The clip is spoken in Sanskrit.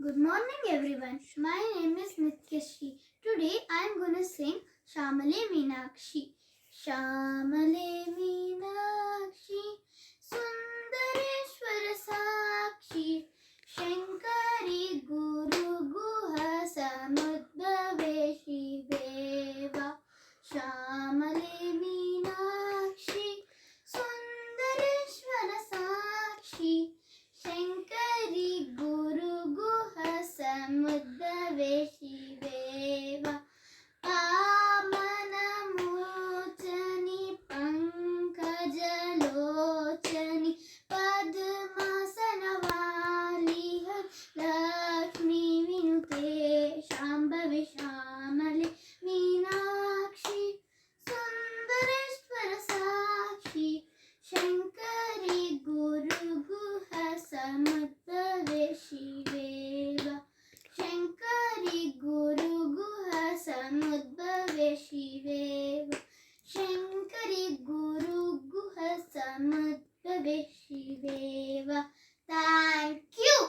Good morning, everyone. My name is Nityashri. Today I am gonna sing Shamale Meenakshi. Shamale Meenakshi, Sundareshwara Sakshi, Shankari Guru Guha Samudbhave Shiveva. Shamale Meenakshi, Sundareshwara Sakshi, Shankari Guru Guha Samudbhave Shiveva. Pamanamocani Pankajalochani Padmasanavaliha Lakshmi Vinute Shambhavi Shamale Meenakshi Sundareshwara Sakshi Shankari Guru Guha Samudbhave Shiveva. Shankari Guru Guha Samudbhave Shiveva. Shankari Guru Guha Samudbhave Shiveva. Thank you.